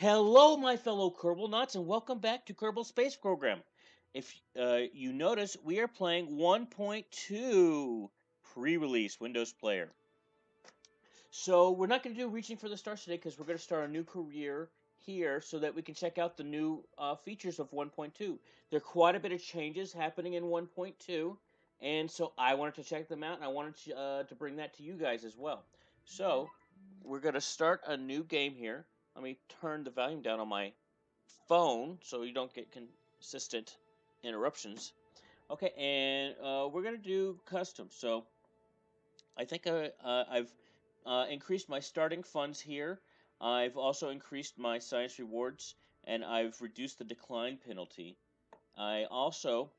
Hello, my fellow Kerbal Knots, and welcome back to Kerbal Space Program. If you notice, we are playing 1.2 pre-release Windows Player. So we're not going to do Reaching for the Stars today because we're going to start a new career here so that we can check out the new features of 1.2. There are quite a bit of changes happening in 1.2, and so I wanted to check them out, and I wanted to bring that to you guys as well. So we're going to start a new game here. Let me turn the volume down on my phone so you don't get consistent interruptions. Okay, and we're going to do custom. So I think I've increased my starting funds here. I've also increased my science rewards, and I've reduced the decline penalty. I also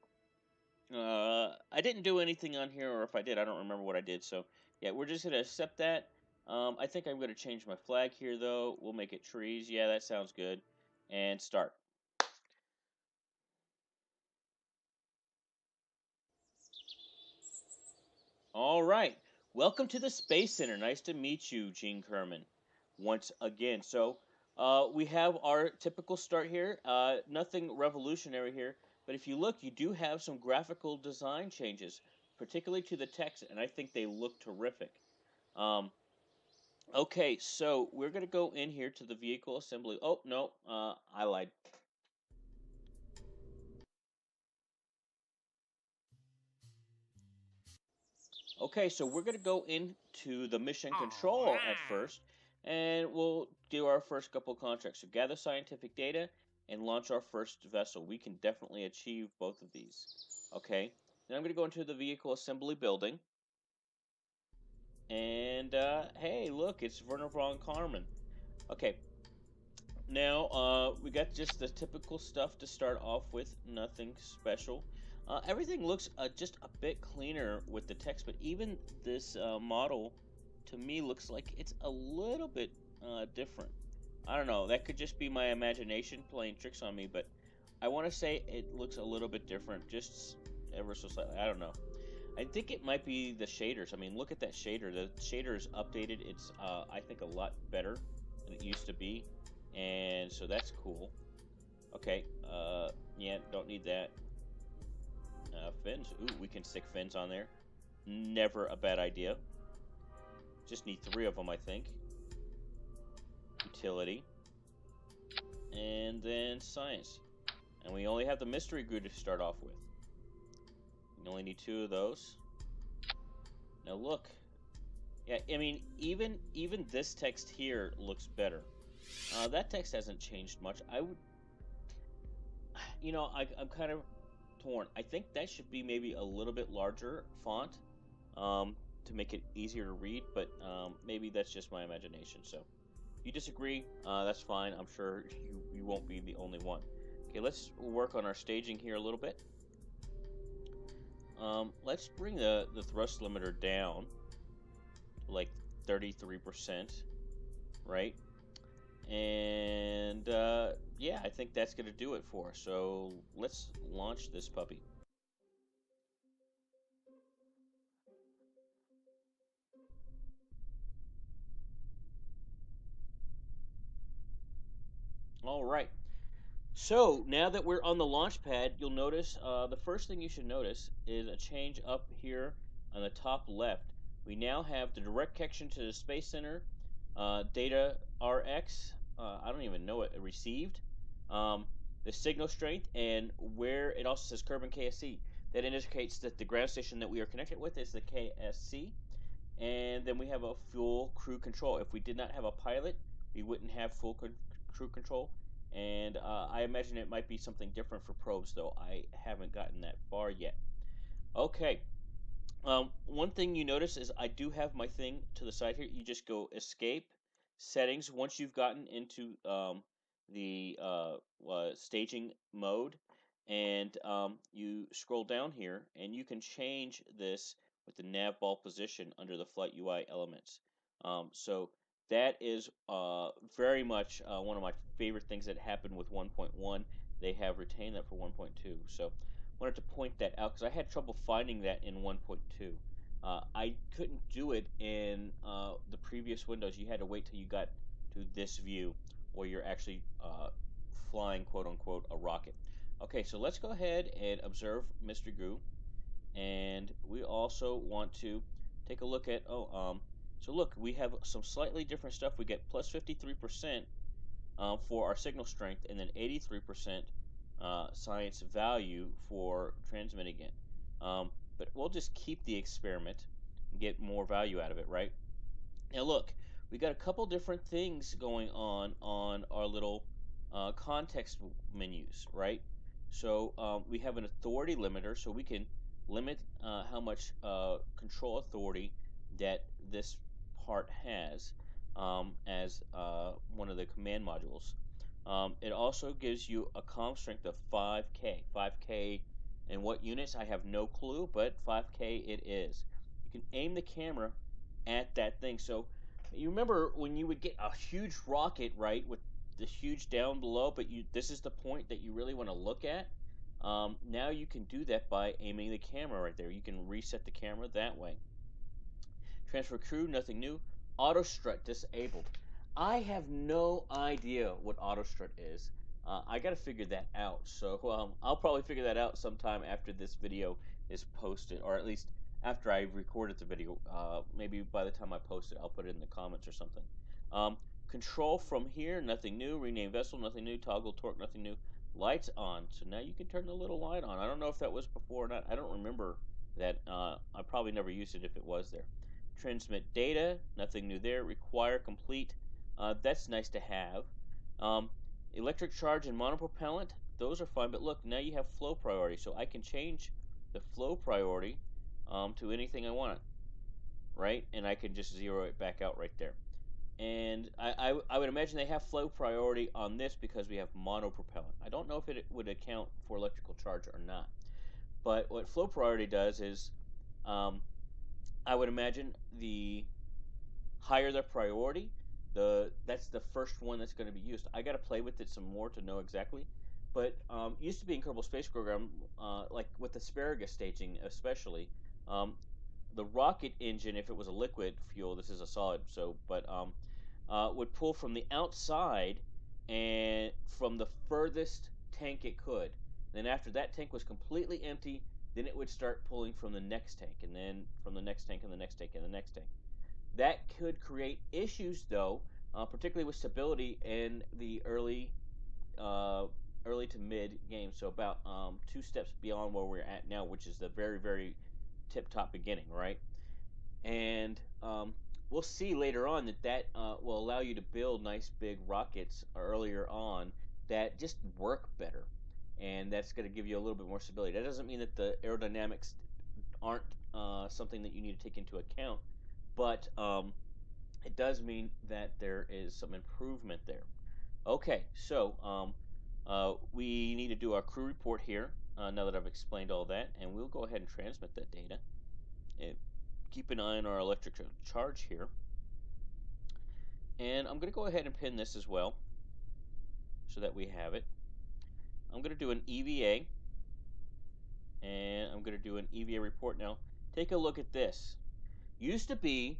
I didn't do anything on here, or if I did, I don't remember what I did. So yeah, we're just gonna accept that. I think I'm gonna change my flag here, though. We'll make it trees. Yeah, that sounds good. And start. All right. Welcome to the Space Center. Nice to meet you, Gene Kerman, once again. So, we have our typical start here. Nothing revolutionary here, but if you look, you do have some graphical design changes, particularly to the text, and I think they look terrific. Um, okay, so we're going to go in here to the vehicle assembly. Oh, no, I lied. Okay, so we're going to go into the mission control at first, and we'll do our first couple contracts. So gather scientific data and launch our first vessel. We can definitely achieve both of these. Okay, then I'm going to go into the vehicle assembly building. And, hey, look, it's Werner von Karman. Okay, now, we got just the typical stuff to start off with, nothing special. Everything looks just a bit cleaner with the text, but even this model, to me, looks like it's a little bit different. I don't know, that could just be my imagination playing tricks on me, but I want to say it looks a little bit different, just ever so slightly. I don't know. I think it might be the shaders. I mean, look at that shader. The shader is updated. It's, I think, a lot better than it used to be. And so that's cool. Okay, yeah, don't need that. Fins. Ooh, we can stick fins on there. Never a bad idea. Just need 3 of them, I think. Utility. And then science. And we only have the mystery grid to start off with. We only need 2 of those. Now look. Yeah, I mean, even this text here looks better. That text hasn't changed much. I would, I'm kind of torn. I think that should be maybe a little bit larger font to make it easier to read, but maybe that's just my imagination. So if you disagree, that's fine. I'm sure you won't be the only one. Okay, let's work on our staging here a little bit. Let's bring the thrust limiter down to like 33%, right? And yeah, I think that's going to do it for us. So let's launch this puppy. All right. So now that we're on the launch pad, you'll notice the first thing you should notice is a change up here on the top left. We now have the direct connection to the Space Center, data RX. I don't even know it received. The signal strength, and where it also says Kerbal KSC. That indicates that the ground station that we are connected with is the KSC. And then we have a full crew control. If we did not have a pilot, we wouldn't have full crew control. And I imagine it might be something different for probes, though I haven't gotten that far yet. Okay. One thing you notice is I do have my thing to the side here. You just go escape, settings. Once you've gotten into the staging mode, and you scroll down here, and you can change this with the nav ball position under the flight UI elements. So that is very much one of my favorite things that happened with 1.1. They have retained that for 1.2. So wanted to point that out because I had trouble finding that in 1.2. I couldn't do it in the previous Windows. You had to wait till you got to this view or you're actually flying, quote unquote, a rocket. Okay, so let's go ahead and observe Mr. Goo, and we also want to take a look at, so look, we have some slightly different stuff. We get plus 53% for our signal strength, and then 83% science value for transmitting it. But we'll just keep the experiment and get more value out of it, right? Now look, we got a couple different things going on our little context menus, right? So we have an authority limiter, so we can limit how much control authority that this part has as one of the command modules. It also gives you a comm strength of 5K. 5K in what units? I have no clue, but 5K it is. You can aim the camera at that thing. So you remember when you would get a huge rocket, right, with the huge down below, but this is the point that you really want to look at. Now you can do that by aiming the camera right there. You can reset the camera that way. Transfer crew, nothing new. Auto strut disabled. I have no idea what auto strut is. I got to figure that out. So I'll probably figure that out sometime after this video is posted, or at least after I recorded the video. Maybe by the time I post it, I'll put it in the comments or something. Um, Control from here, nothing new. Rename vessel, nothing new. Toggle torque, nothing new. Lights on. So now you can turn the little light on. I don't know if that was before or not. I don't remember that. I probably never used it if it was there. Transmit data, nothing new there. Require complete. That's nice to have. Electric charge and monopropellant, those are fine, but look, now you have flow priority, so I can change the flow priority to anything I want, right? And I can just zero it back out right there. And I would imagine they have flow priority on this because we have monopropellant. I don't know if it would account for electrical charge or not. But what flow priority does is, I would imagine the higher the priority, that's the first one that's going to be used. I got to play with it some more to know exactly. But used to be in Kerbal Space Program, like with asparagus staging especially, the rocket engine, if it was a liquid fuel, this is a solid, so but would pull from the outside and from the furthest tank it could. Then after that tank was completely empty, then it would start pulling from the next tank, and then from the next tank, and the next tank, and the next tank. That could create issues, though, particularly with stability in the early to mid game. So about 2 steps beyond where we're at now, which is the very, very tip-top beginning, right? And we'll see later on that will allow you to build nice big rockets earlier on that just work better, and that's going to give you a little bit more stability. That doesn't mean that the aerodynamics aren't something that you need to take into account, but it does mean that there is some improvement there. Okay, so we need to do our crew report here now that I've explained all that, and we'll go ahead and transmit that data. And keep an eye on our electric charge here. And I'm going to go ahead and pin this as well so that we have it. I'm going to do an EVA, and I'm going to do an EVA report now. Take a look at this. Used to be,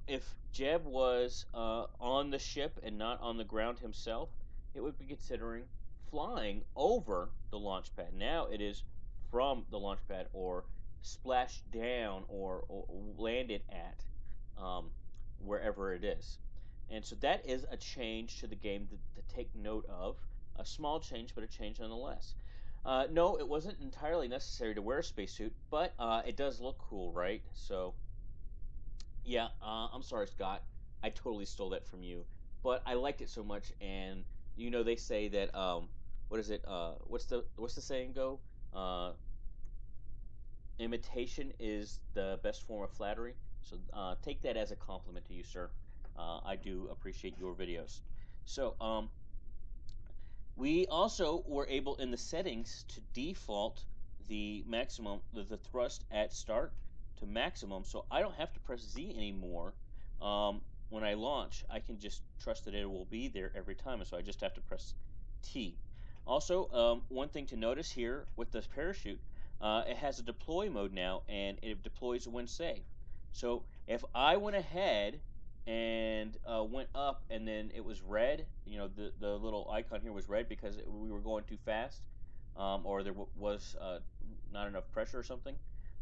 if Jeb was on the ship and not on the ground himself, it would be considering flying over the launch pad. Now it is from the launch pad or splashed down or landed at wherever it is. And so that is a change to the game to take note of. A small change, but a change nonetheless. No, it wasn't entirely necessary to wear a spacesuit, but it does look cool, right? So, yeah, I'm sorry, Scott. I totally stole that from you, but I liked it so much, and they say that what is it? What's the saying go? Imitation is the best form of flattery. So take that as a compliment to you, sir. I do appreciate your videos. So we also were able in the settings to default the maximum, the thrust at start to maximum, so I don't have to press Z anymore. When I launch, I can just trust that it will be there every time, and so I just have to press T. Also, one thing to notice here with this parachute, it has a deploy mode now, and it deploys when safe. So if I went ahead and went up, and then it was red. You know, the little icon here was red because we were going too fast, or there was not enough pressure or something.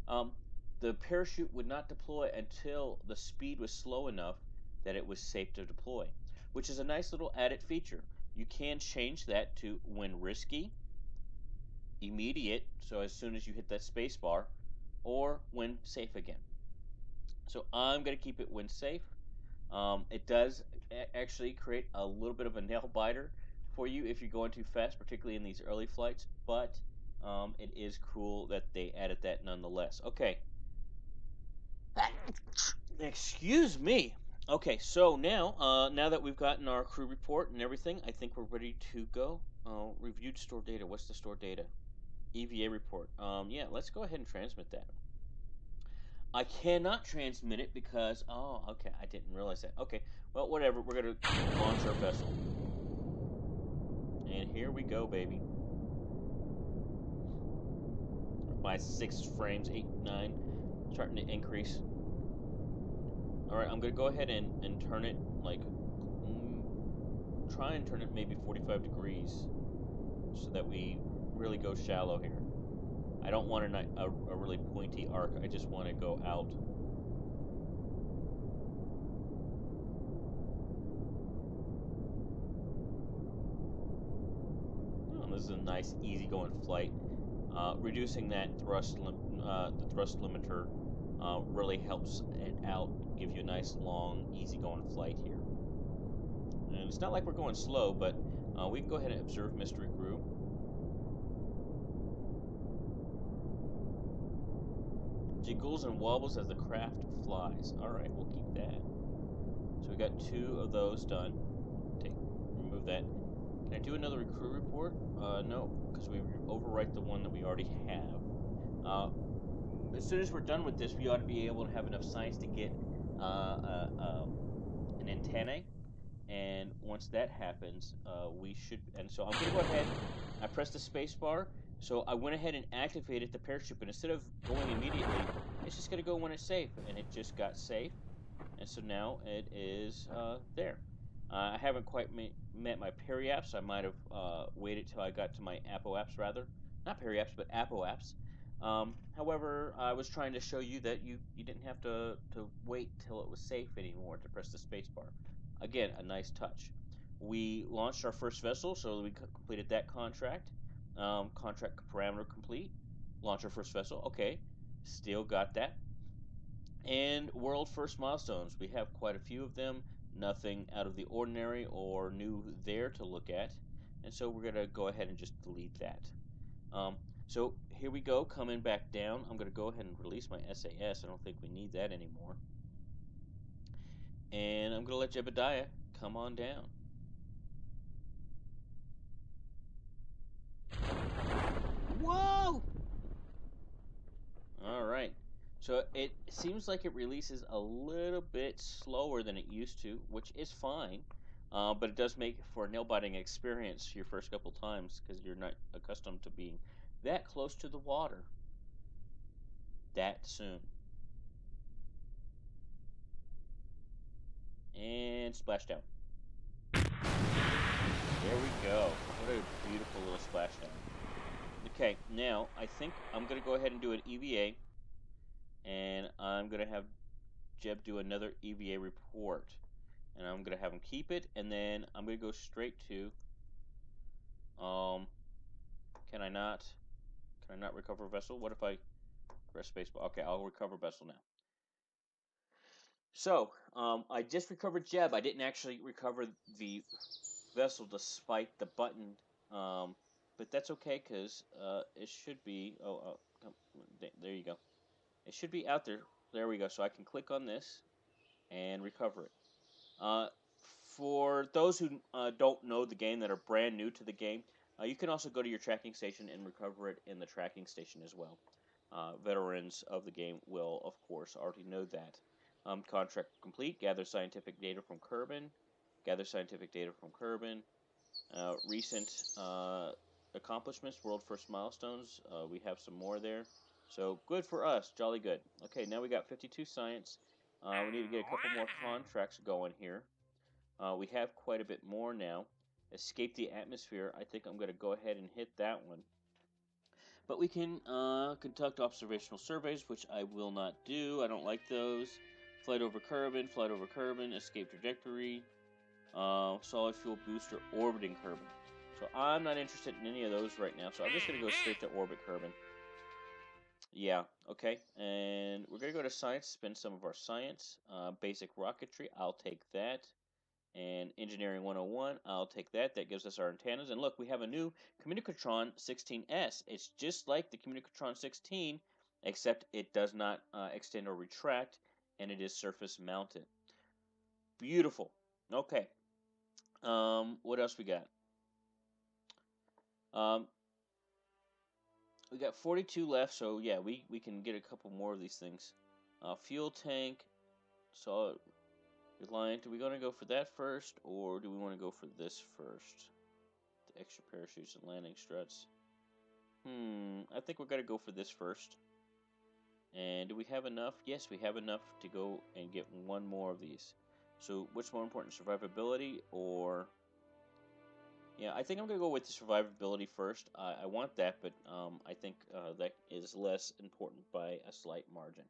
Um, the parachute would not deploy until the speed was slow enough that it was safe to deploy, which is a nice little added feature. You can change that to when risky, immediate, so as soon as you hit that space bar, or when safe again. So I'm going to keep it when safe. It does actually create a little bit of a nail biter for you if you're going too fast, particularly in these early flights, but it is cool that they added that nonetheless. Okay. Excuse me. Okay, so now that we've gotten our crew report and everything, I think we're ready to go. Reviewed store data. What's the store data? EVA report. Yeah, let's go ahead and transmit that. I cannot transmit it because okay, I didn't realize that. Okay, well, whatever. We're gonna launch our vessel, and here we go, baby. My 6 frames, 8, 9, starting to increase. All right, I'm gonna go ahead and turn it like try and turn it maybe 45 degrees, so that we really go shallow here. I don't want a really pointy arc. I just want to go out. This is a nice, easy-going flight. Reducing that the thrust limiter, really helps it out. Give you a nice, long, easy-going flight here. And it's not like we're going slow, but we can go ahead and observe mystery crew. Jiggles and wobbles as the craft flies. All right, we'll keep that. So we got 2 of those done. Remove that. Can I do another crew report? No, because we overwrite the one that we already have. As soon as we're done with this, we ought to be able to have enough science to get an antennae. And once that happens, we should. And so I'm going to go ahead. I pressed the space bar. So I went ahead and activated the parachute. But instead of going immediately, it's just going to go when it's safe. And it just got safe. And so now it is there. I haven't quite met my periapse. I might have waited till I got to my apoapse, rather. Not periapse, but apoapse. However, I was trying to show you that you didn't have to wait till it was safe anymore to press the spacebar. Again, a nice touch. We launched our first vessel, so we completed that contract. Contract parameter complete. Launch our first vessel. Okay, still got that. And world first milestones. We have quite a few of them. Nothing out of the ordinary or new there to look at. And so we're going to go ahead and just delete that. So here we go, coming back down. I'm going to go ahead and release my SAS. I don't think we need that anymore. And I'm going to let Jebediah come on down. Whoa! All right. So it seems like it releases a little bit slower than it used to, which is fine. But it does make for a nail-biting experience your first couple times because you're not accustomed to being that close to the water that soon. And splashdown. There we go. What a beautiful little splashdown. Okay, now I think I'm going to go ahead and do an EVA. And I'm going to have Jeb do another EVA report. And I'm going to have him keep it. And then I'm going to go straight to... Can I not recover vessel? What if I press spacebar? Okay, I'll recover vessel now. So, I just recovered Jeb. I didn't actually recover the vessel despite the button, but that's okay because it should be. There you go. It should be out there. There we go. So I can click on this and recover it. Uh, for those who don't know the game, that are brand new to the game, you can also go to your tracking station and recover it in the tracking station as well. Veterans of the game will, of course, already know that. Contract complete. Gather scientific data from Kerbin. Gather scientific data from Kerbin. Recent accomplishments, world first milestones. We have some more there. So good for us. Jolly good. Okay, now we got 52 science. We need to get a couple more contracts going here. We have quite a bit more now. Escape the atmosphere. I think I'm going to go ahead and hit that one. But we can conduct observational surveys, which I will not do. I don't like those. Flight over Kerbin, escape trajectory, solid fuel booster, orbiting Kerbin. So I'm not interested in any of those right now. So I'm just going to go straight to orbit Kerbin. Yeah, okay. And we're going to go to science, spend some of our science. Basic rocketry, I'll take that. And Engineering 101, I'll take that. That gives us our antennas. And look, we have a new Communicatron 16S. It's just like the Communicatron 16, except it does not extend or retract, and it is surface mounted. Beautiful. Okay. What else we got? We got 42 left, so yeah, we can get a couple more of these things. Fuel tank, solid reliant. Do we want to go for that first, or do we want to go for this first? The extra parachutes and landing struts. I think we're going to go for this first. And do we have enough? Yes, we have enough to go and get one more of these. So what's more important, survivability or... Yeah, I think I'm going to go with the survivability first. I want that, but I think that is less important by a slight margin.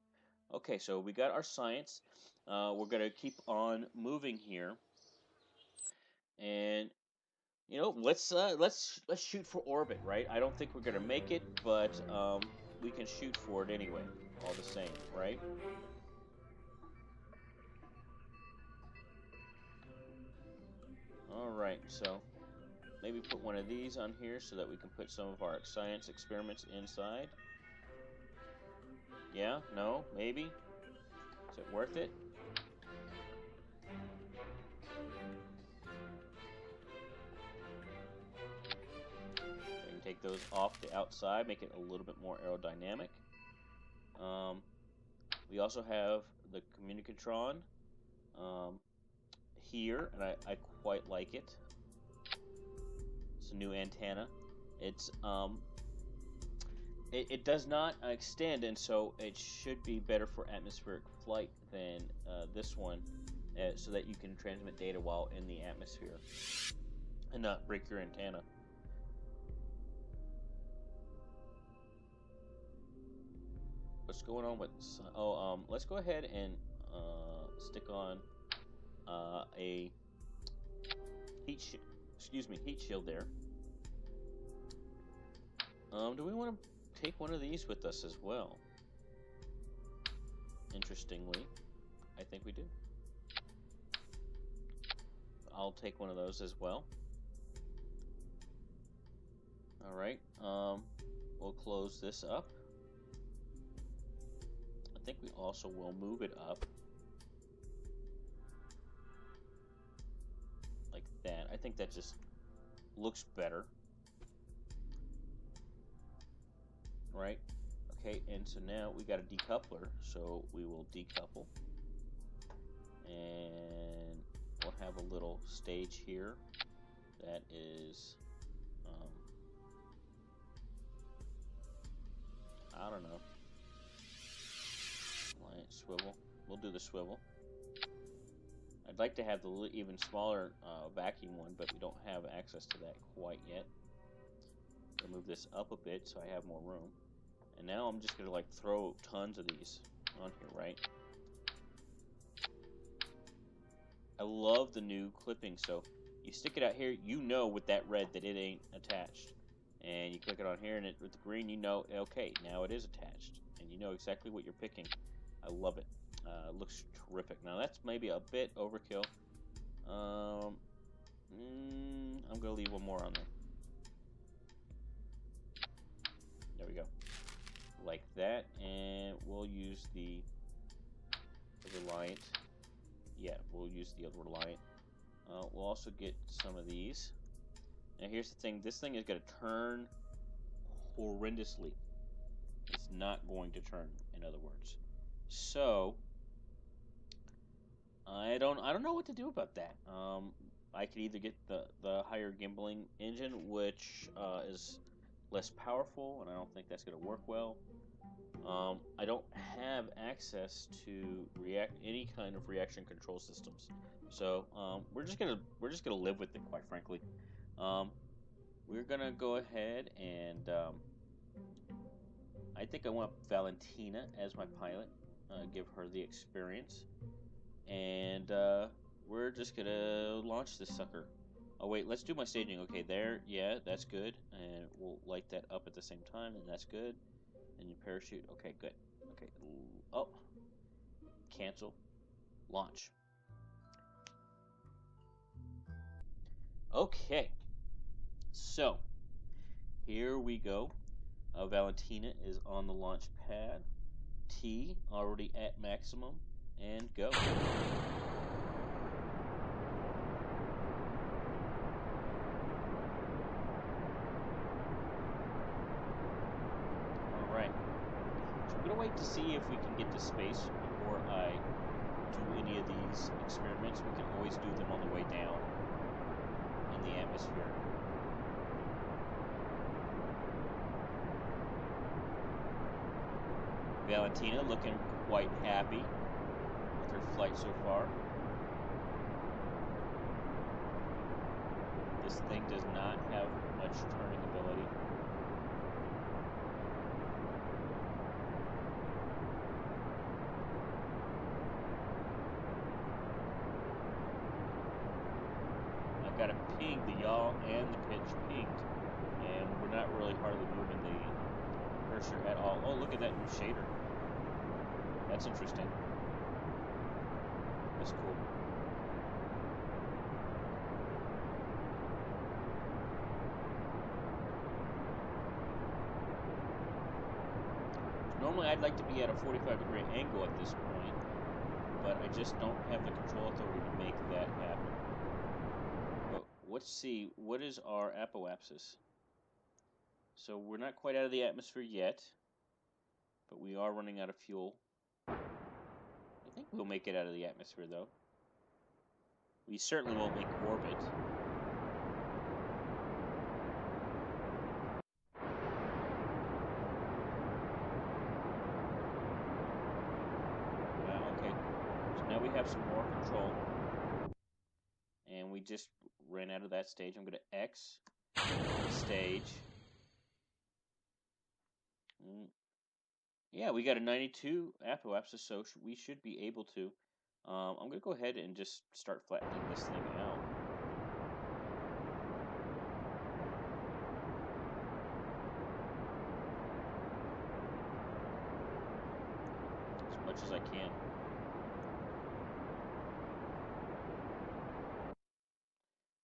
Okay, so we got our science. We're going to keep on moving here. And, you know, let's shoot for orbit, right? I don't think we're going to make it, but we can shoot for it anyway, all the same, right? All right, so... maybe put one of these on here so that we can put some of our science experiments inside. Yeah? No? Maybe? Is it worth it? We can take those off the outside, make it a little bit more aerodynamic. We also have the Communicatron here, and I quite like it. It's a new antenna. It's it does not extend, and so it should be better for atmospheric flight than this one, so that you can transmit data while in the atmosphere and not break your antenna. What's going on with... let's go ahead and stick on a heat shield there. Do we want to take one of these with us as well? Interestingly, I think we do. I'll take one of those as well. All right. We'll close this up. I think we also will move it up like that. I think that just looks better. Right? Okay, and so now we got a decoupler, so we will decouple. And we'll have a little stage here that is, I don't know. Swivel. We'll do the swivel. I'd like to have the even smaller vacuum one, but we don't have access to that quite yet. I'll move this up a bit so I have more room. And now I'm just going to like throw tons of these on here, right? I love the new clipping. So you stick it out here, you know with that red that it ain't attached. And you click it on here, and with the green, you know, okay, now it is attached. And you know exactly what you're picking. I love it. It looks terrific. Now that's maybe a bit overkill. I'm going to leave one more on there. There we go. Like that, and we'll use the Reliant. Yeah, we'll use the other Reliant. We'll also get some of these. Now here's the thing. This thing is going to turn horrendously. It's not going to turn, in other words. So I don't know what to do about that. I could either get the higher gimbaling engine, which is less powerful, and I don't think that's going to work well. I don't have access to any kind of reaction control systems, so we're just gonna live with it, quite frankly. Um, we're gonna go ahead and I think I want Valentina as my pilot. Give her the experience, and we're just gonna launch this sucker. Oh wait, let's do my staging. Okay, there, yeah, that's good, and we'll light that up at the same time, and that's good. And you parachute. Okay, good. Okay. Oh, cancel. Launch. Okay. So here we go. Valentina is on the launch pad. T already at maximum, and go. All right. So I'm gonna wait to see if we can get to space before I do any of these experiments. We can always do them on the way down in the atmosphere. Valentina looking quite happy with her flight so far. This thing does not have much turning ability. I got a ping, the yaw and the pitch pinged, and we're not really hardly moving the cursor at all. Oh, look at that new shader. That's interesting. That's cool. Normally I'd like to be at a 45-degree angle at this point, but I just don't have the control authority to make that happen. But let's see, what is our apoapsis? So we're not quite out of the atmosphere yet, but we are running out of fuel. I think we'll make it out of the atmosphere, though. We certainly won't make orbit. Wow, okay. So now we have some more control. And we just ran out of that stage. I'm going to X stage. Yeah, we got a 92 apoapsis, so we should be able to. I'm going to go ahead and just start flattening this thing out. As much as I can.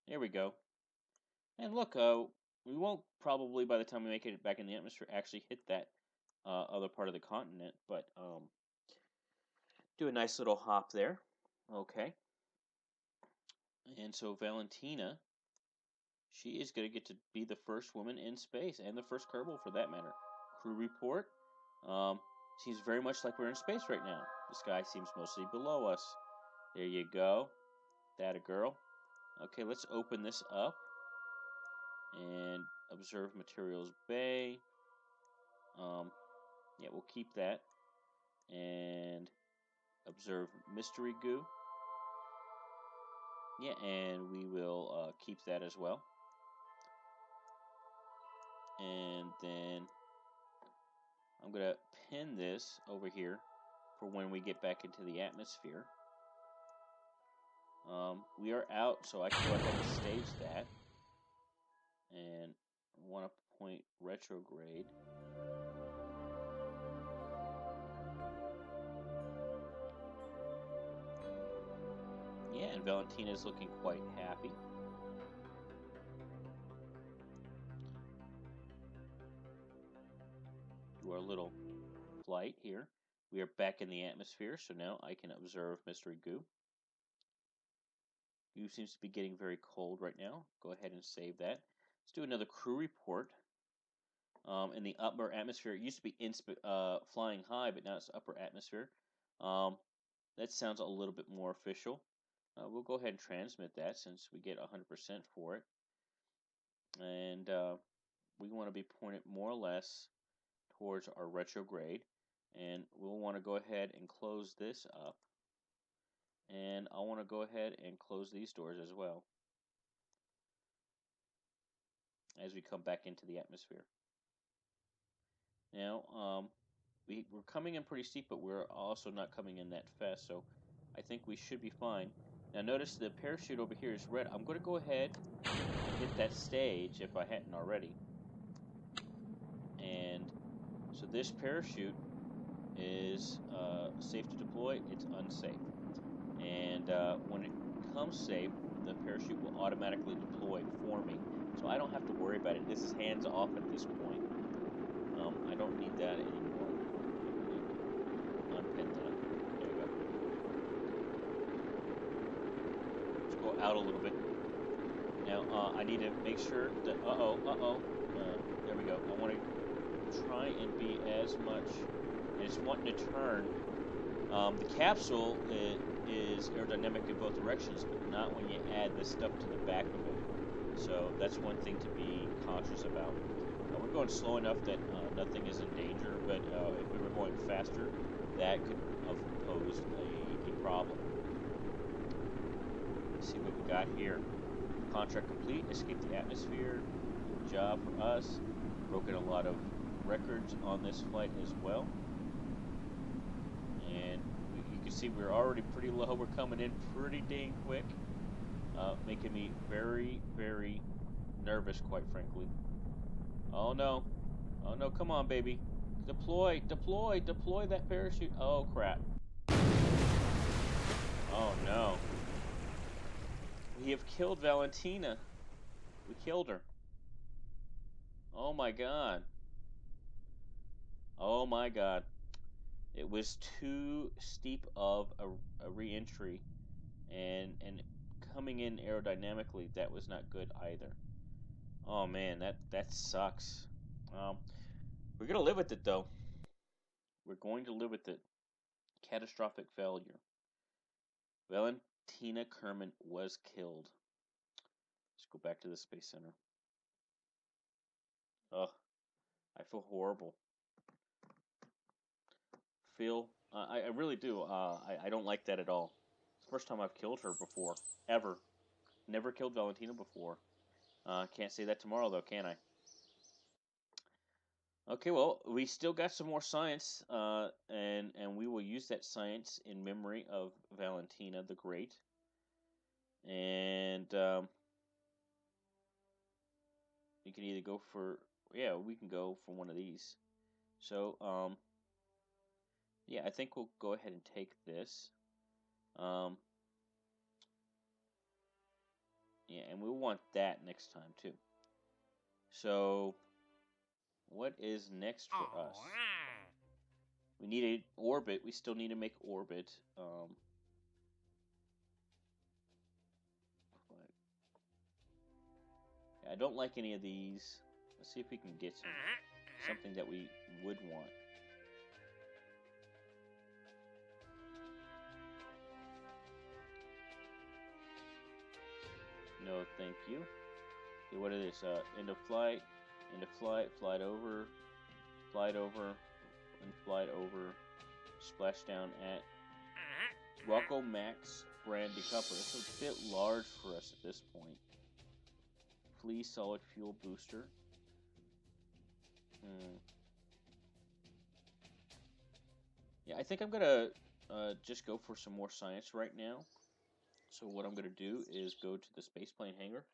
There we go. And look, we won't probably, by the time we make it back in the atmosphere, actually hit that other part of the continent, but do a nice little hop there. Okay. And so Valentina, she is going to get to be the first woman in space, and the first Kerbal for that matter. Crew report. Seems very much like we're in space right now. The sky seems mostly below us. There you go. That a girl. Okay, let's open this up and observe materials bay. Yeah, we'll keep that. And observe mystery goo. Yeah, and we will keep that as well. And then I'm going to pin this over here for when we get back into the atmosphere. We are out, so I can go ahead and stage that. And I want to point retrograde. Yeah, and Valentina is looking quite happy. Do our little flight here. We are back in the atmosphere, so now I can observe Mystery Goo. Goo seems to be getting very cold right now. Go ahead and save that. Let's do another crew report. In the upper atmosphere, it used to be flying high, but now it's upper atmosphere. That sounds a little bit more official. We'll go ahead and transmit that since we get 100% for it. And we want to be pointed more or less towards our retrograde. And we'll want to go ahead and close this up. And I want to go ahead and close these doors as well as we come back into the atmosphere. Now, we're coming in pretty steep, but we're also not coming in that fast, so I think we should be fine. Now notice the parachute over here is red. I'm going to go ahead and hit that stage if I hadn't already. And so this parachute is safe to deploy. It's unsafe. And when it becomes safe, the parachute will automatically deploy for me. So I don't have to worry about it. This is hands off at this point. I don't need that anymore. Unpin that. There you go. Let's go out a little bit. Now I need to make sure that there we go. I want to try and be as much. I just want to turn. The capsule is aerodynamic in both directions, but not when you add this stuff to the back of it. So that's one thing to be cautious about. We're going slow enough that nothing is in danger, but if we were going faster, that could have posed a problem. Let's see what we got here. Contract complete, escape the atmosphere. Good job for us. Broken a lot of records on this flight as well. And you can see we're already pretty low. We're coming in pretty dang quick, making me very, very nervous, quite frankly. Oh no, come on, baby. Deploy that parachute. Oh crap. Oh no. We have killed Valentina. We killed her. Oh my god. Oh my god. It was too steep of a re-entry, and coming in aerodynamically, that was not good either. Oh man, that sucks. We're gonna live with it though. We're going to live with it. Catastrophic failure. Valentina Kerman was killed. Let's go back to the Space Center. Ugh, I feel horrible. I really do. I don't like that at all. It's the first time I've killed her before, ever. Never killed Valentina before. Can't say that tomorrow though, can I? Okay, well, we still got some more science, and we will use that science in memory of Valentina the Great. And you can either go for, yeah, we can go for one of these. So yeah, I think we'll go ahead and take this. Yeah, and we'll want that next time too. So what is next for us? We need an orbit. We still need to make orbit. I don't like any of these. Let's see if we can get something that we would want. No, thank you. Okay, what is this? End of flight, flight over, and flight over, splashdown at Rocco Max brand decoupler. It's a bit large for us at this point. Please, solid fuel booster. Yeah, I think I'm gonna just go for some more science right now. So what I'm gonna do is go to the spaceplane hangar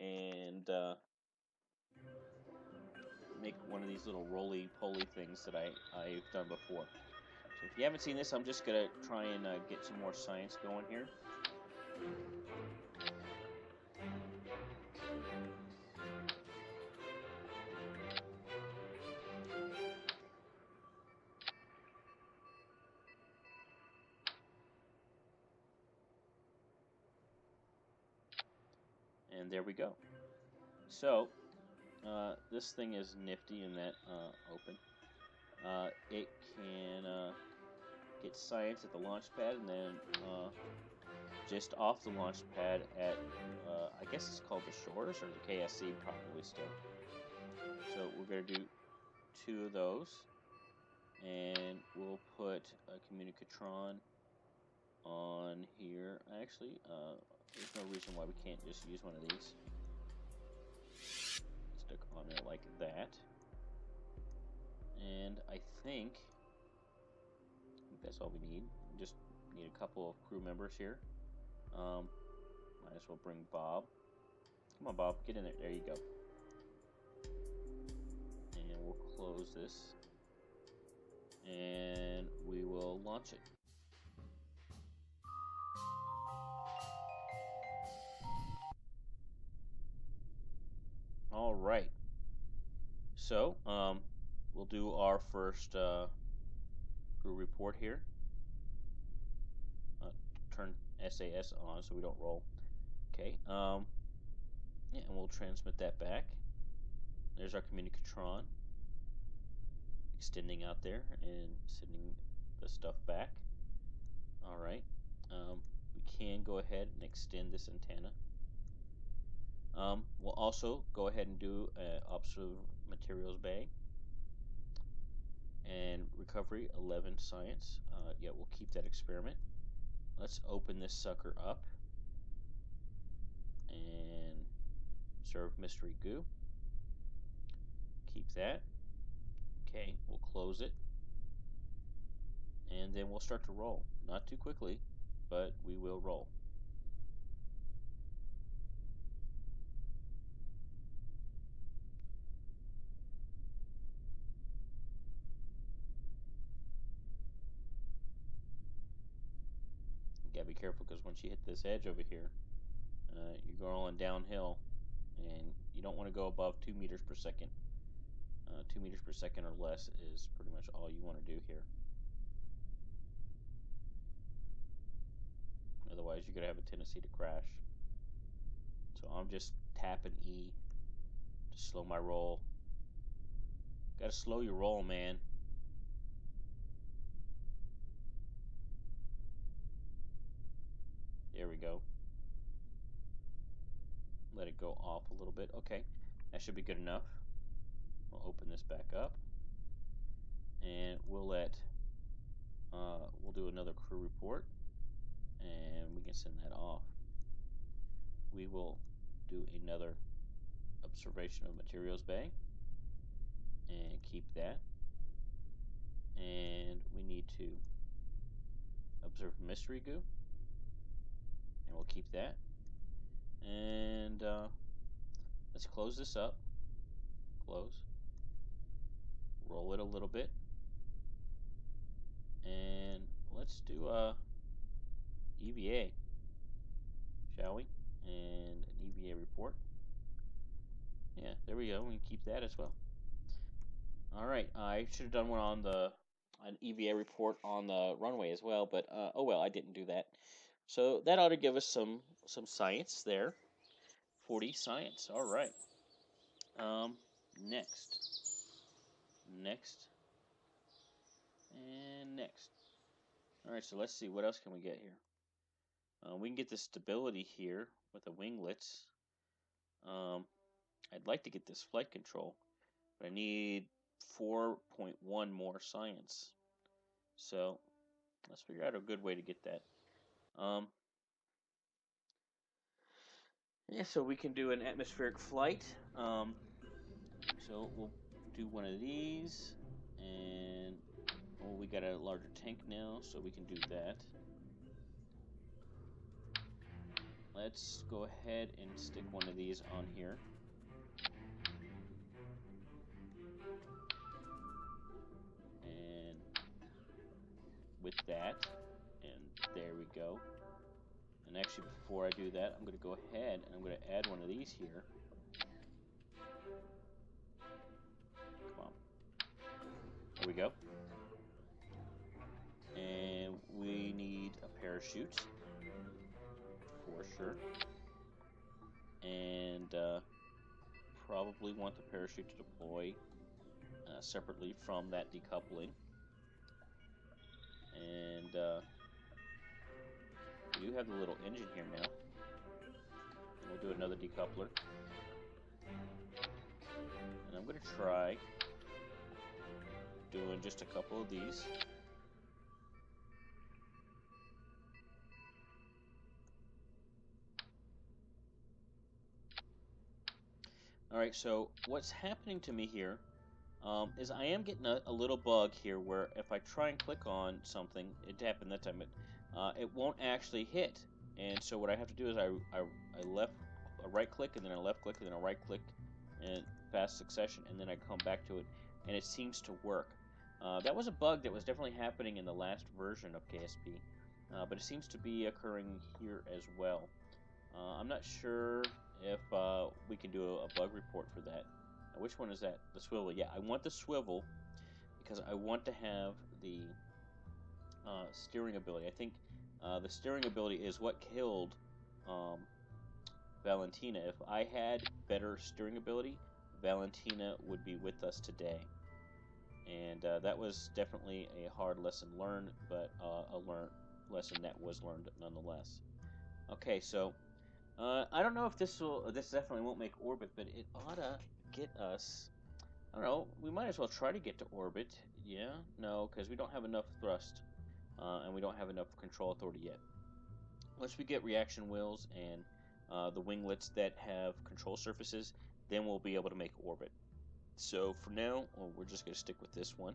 and make one of these little roly-poly things that I've done before. So if you haven't seen this, I'm just gonna try and get some more science going here. And there we go. So this thing is nifty in that open. It can get science at the launch pad, and then just off the launch pad at I guess it's called the Shores or the KSC probably still. So we're gonna do 2 of those. And we'll put a communicatron on here. Actually, there's no reason why we can't just use one of these. Stick on there like that. And I think that's all we need. We just need a couple of crew members here. Might as well bring Bob. Come on, Bob, get in there. There you go. And we'll close this. And we will launch it. All right. So, we'll do our first crew report here. Turn SAS on so we don't roll. Okay. Yeah, and we'll transmit that back. There's our communicatron extending out there and sending the stuff back. All right. We can go ahead and extend this antenna. We'll also go ahead and do observe materials bay and recovery 11 science. Yeah, we'll keep that experiment. Let's open this sucker up and observe mystery goo. Keep that. Okay, we'll close it. And then we'll start to roll. Not too quickly, but we will roll. You gotta be careful because once you hit this edge over here, you're going downhill, and you don't want to go above 2 meters per second. 2 meters per second or less is pretty much all you want to do here. Otherwise, you're going to have a tendency to crash. So I'm just tapping E to slow my roll. Got to slow your roll, man. There we go. Let it go off a little bit. Okay, that should be good enough. We'll open this back up, and we'll do another crew report, and we can send that off. We will do another observation of materials bay and keep that. And we need to observe mystery goo, and we'll keep that. And let's close this up. Close. Roll it a little bit. And let's do EVA, shall we? And an EVA report. Yeah, there we go. We can keep that as well. All right, I should have done one on an EVA report on the runway as well, but oh well, I didn't do that. So that ought to give us some science there. 40 science. All right. Next, and next. All right, so let's see, what else can we get here? We can get this stability here with the winglets. I'd like to get this flight control, but I need 4.1 more science. So let's figure out a good way to get that. Yeah, so we can do an atmospheric flight. So we'll do one of these, and we got a larger tank now, so we can do that. Let's go ahead and stick one of these on here. And with that, and there we go. And actually, before I do that, I'm going to go ahead and I'm going to add one of these here. Come on. There we go. And we need a parachute, for sure. And probably want the parachute to deploy separately from that decoupling. And we do have the little engine here now. We'll do another decoupler. And I'm going to try doing just a couple of these. Alright, so what's happening to me here is I am getting a little bug here where if I try and click on something, it happened that time, it won't actually hit. And so what I have to do is I right click and then I left click and then I right click in fast succession, and then I come back to it, and it seems to work. That was a bug that was definitely happening in the last version of KSP, but it seems to be occurring here as well. I'm not sure if we can do a bug report for that. Which one is that? The swivel. Yeah, I want the swivel because I want to have the steering ability. I think the steering ability is what killed Valentina. If I had better steering ability, Valentina would be with us today. And that was definitely a hard lesson learned, but a lesson that was learned nonetheless. Okay, so I don't know if this definitely won't make orbit, but it ought to get us. I don't know. We might as well try to get to orbit. Yeah, no, because we don't have enough thrust, and we don't have enough control authority yet. Once we get reaction wheels and the winglets that have control surfaces, then we'll be able to make orbit. So for now, we're just going to stick with this one,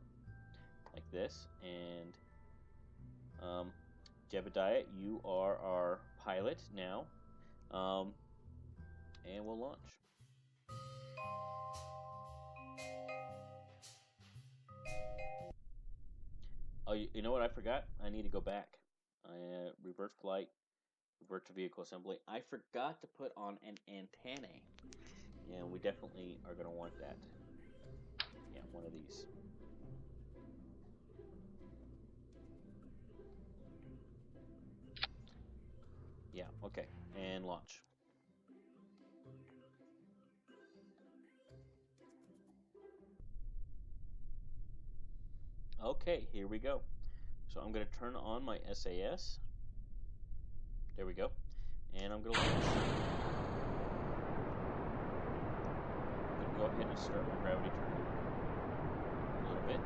like this. And Jebediah, you are our pilot now, and we'll launch. Oh, you know what I forgot? I need to go back. Revert flight, revert to vehicle assembly. I forgot to put on an antennae. And we definitely are going to want that. Yeah, one of these. Yeah, okay. And launch. Okay, here we go. So I'm going to turn on my SAS. There we go. And I'm going to launch. I'm going to go ahead and start my gravity turn a little bit.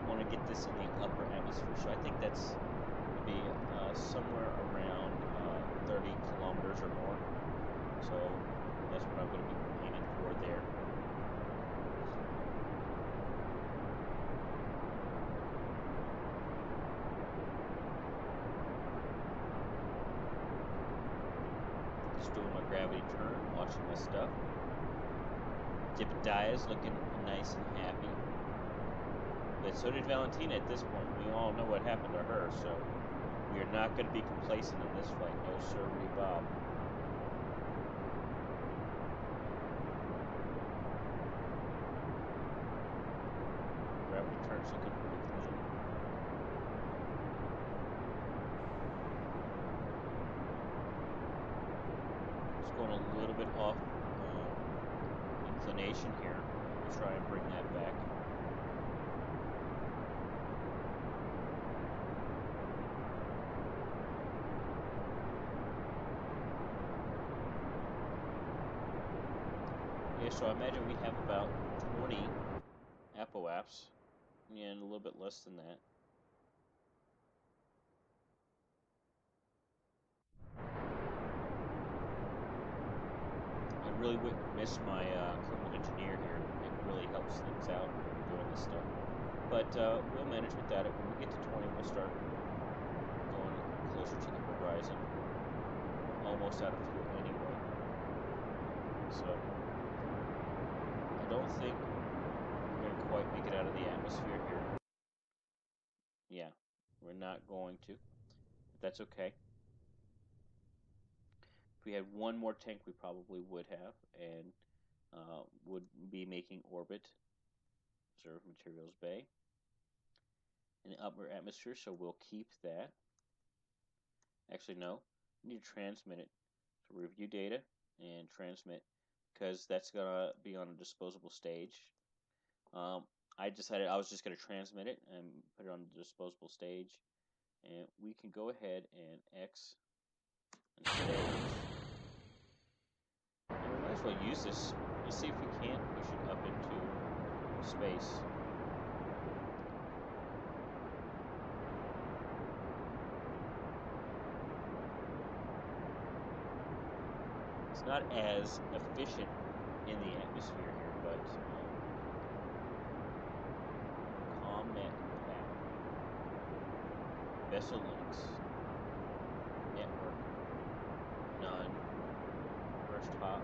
I want to get this in the upper atmosphere, so I think that's going to be somewhere around 30 kilometers or more. So that's what I'm going to be aiming for there. Just doing my gravity turn, watching my stuff. Jebediah is looking nice and happy. But so did Valentina at this point. We all know what happened to her, so we are not going to be complacent in this flight. No sir, Bob. Gravity turn's looking pretty clean. Just going a little bit off inclination here. We'll try and bring that back. Yeah, so I imagine we have about 20 apoaps, and a little bit less than that. I really would miss my Kerbal engineer here. It really helps things out when you're doing this stuff. But we'll manage without it. When we get to 20, we'll start going closer to the horizon. We're almost out of fuel anyway. So I don't think we're going to quite make it out of the atmosphere here. Yeah, we're not going to. But that's okay. If we had one more tank, we probably would have, and would be making orbit. Observe materials bay in the upper atmosphere, so we'll keep that. Actually, no, we need to transmit it. So review data and transmit, because that's gonna be on a disposable stage. I decided I was just gonna transmit it and put it on the disposable stage, and we can go ahead and X and stage. And we might as well use this. Let's see if we can't push it up into space. It's not as efficient in the atmosphere here, but Comet pad, vessel links, network, none, first hop,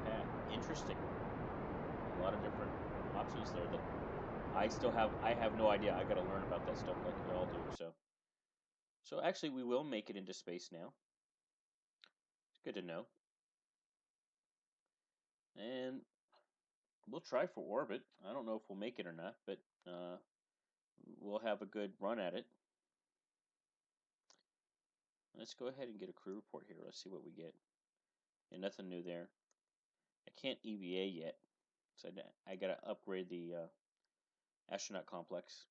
path. Interesting. A lot of different options there that I have no idea. I got to learn about that stuff like y'all do. So actually we will make it into space now. It's good to know. And we'll try for orbit. I don't know if we'll make it or not, but we'll have a good run at it. Let's go ahead and get a crew report here. Let's see what we get. And nothing new there. I can't EVA yet, so I gotta upgrade the astronaut complex.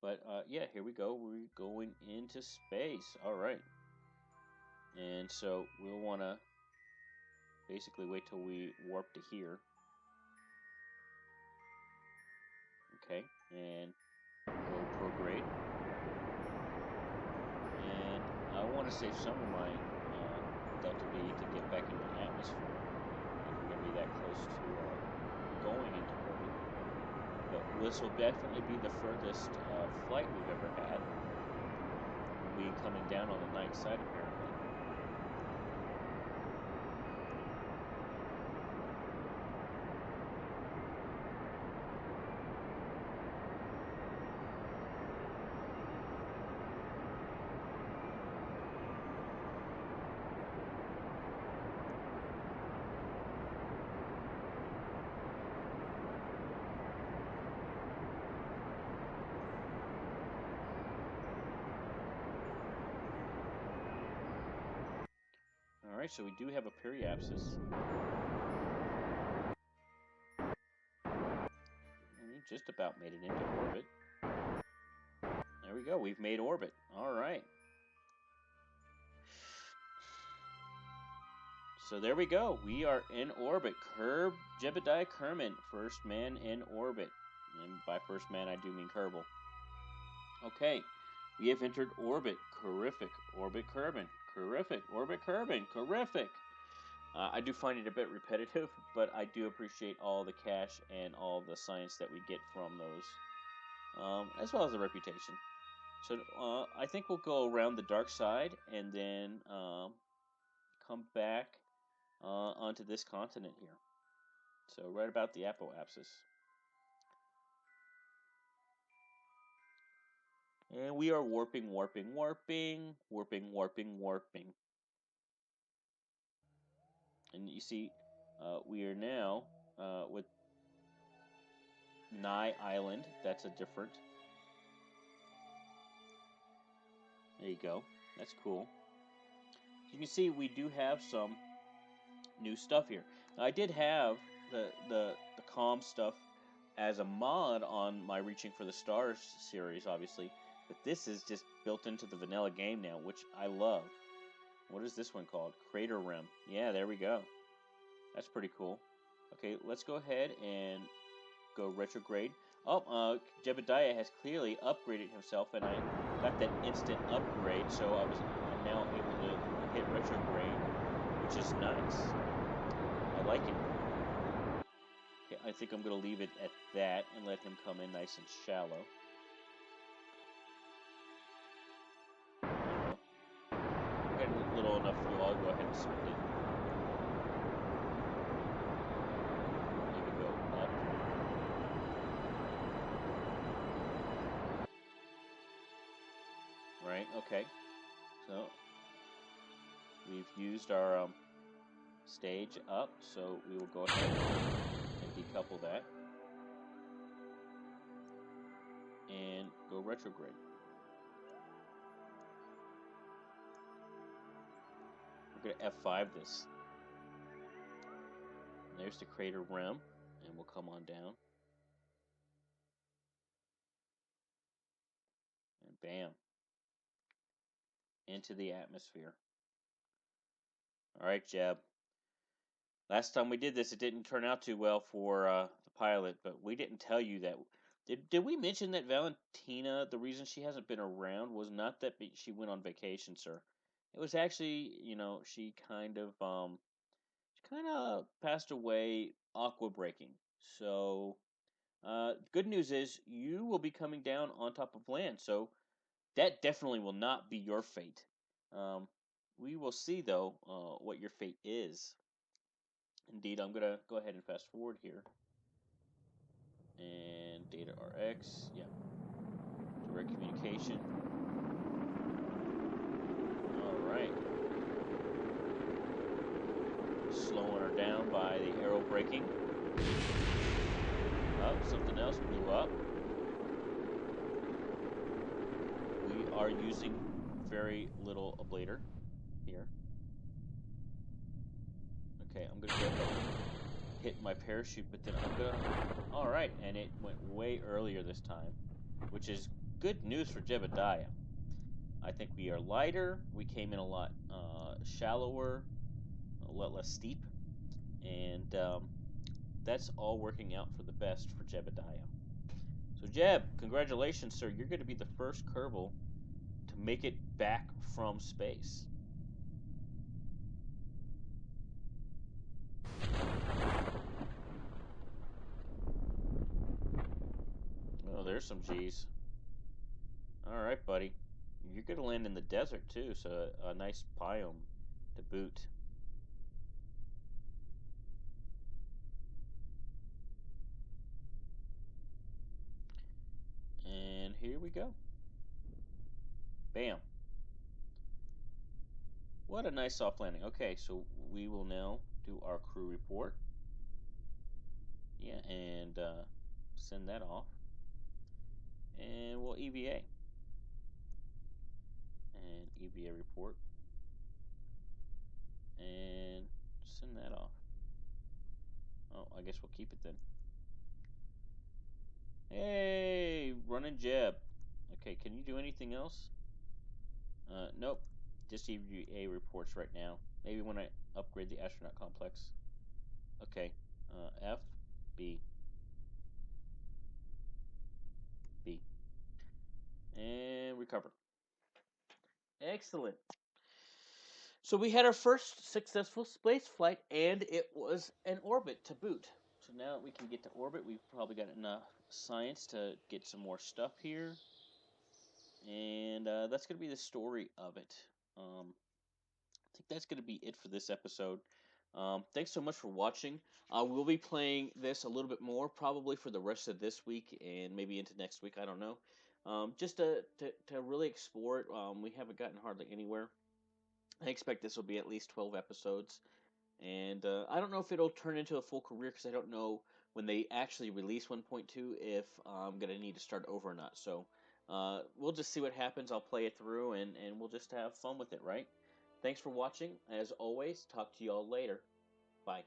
But yeah, here we go. We're going into space. All right. And so we'll want to basically wait till we warp to here. Okay, and go prograde. And I want to save some of my delta V to get back into the atmosphere if we're going to be that close to going into orbit. But this will definitely be the furthest flight we've ever had. We'll be coming down on the night side apparently. Alright, so we do have a periapsis. And we just about made it into orbit. There we go, we've made orbit. Alright. So there we go, we are in orbit. Jebediah Kerman, first man in orbit. And by first man, I do mean Kerbal. Okay, we have entered orbit. Terrific. Orbit Kerbin. Terrific. Orbit Kerbin. Terrific. I do find it a bit repetitive, but I do appreciate all the cash and all the science that we get from those, as well as the reputation. So I think we'll go around the dark side and then come back onto this continent here. So right about the apoapsis. And we are warping, warping, warping, warping, warping, warping. And you see, we are now with Nye Island. That's a different. There you go. That's cool. You can see we do have some new stuff here. Now, I did have the calm stuff as a mod on my Reaching for the Stars series, obviously, but this is just built into the vanilla game now, which I love. What is this one called? Crater Rim. Yeah, there we go. That's pretty cool. Okay, let's go ahead and go retrograde. Oh, Jebediah has clearly upgraded himself, and I got that instant upgrade, so I'm now able to hit retrograde, which is nice. I like it. Okay, I think I'm going to leave it at that and let him come in nice and shallow. I don't know. I got a little enough fuel. I'll go ahead and spend it. Maybe go up. Right, okay. So, we've used our stage up, so we will go ahead and decouple that. And go retrograde. We're going to F5 this. And there's the crater rim, and we'll come on down. And bam. into the atmosphere. All right, Jeb. Last time we did this, it didn't turn out too well for the pilot, but we didn't tell you that. Did we mention that Valentina, the reason she hasn't been around was not that she went on vacation, sir. It was actually, she kind of passed away aqua breaking. So, good news is you will be coming down on top of land. So that definitely will not be your fate. Um, we will see though what your fate is. Indeed, I'm gonna go ahead and fast forward here. And data RX, yeah, direct communication. All right, slowing her down by the aero braking. Oh, something else blew up. We are using very little ablator here. Okay, I'm gonna go ahead and hit my parachute, but then I'm gonna. All right, and it went way earlier this time, which is good news for Jebediah. I think we are lighter. We came in a lot shallower, a lot less steep, and that's all working out for the best for Jebediah. So Jeb, congratulations, sir. You're going to be the first Kerbal to make it back from space. Oh, there's some G's. All right, buddy. You're going to land in the desert too, so a nice biome to boot. And here we go. Bam. What a nice soft landing. Okay, so we will now do our crew report. Yeah, and send that off. And we'll EVA. And EVA report. And send that off. Oh, I guess we'll keep it then. Hey, running Jeb. Okay, can you do anything else? Nope. Just EVA reports right now. Maybe when I upgrade the astronaut complex. Okay. F, B, B. And recover. Excellent. So we had our first successful space flight, and it was an orbit to boot. So now that we can get to orbit, we've probably got enough science to get some more stuff here. And that's going to be the story of it. I think that's going to be it for this episode. Thanks so much for watching. We'll be playing this a little bit more, probably for the rest of this week and maybe into next week. I don't know. Just to really explore it. We haven't gotten hardly anywhere. I expect this will be at least 12 episodes. And I don't know if it'll turn into a full career because I don't know when they actually release 1.2 if I'm going to need to start over or not. So we'll just see what happens. I'll play it through and we'll just have fun with it, right? Thanks for watching. As always, talk to you all later. Bye.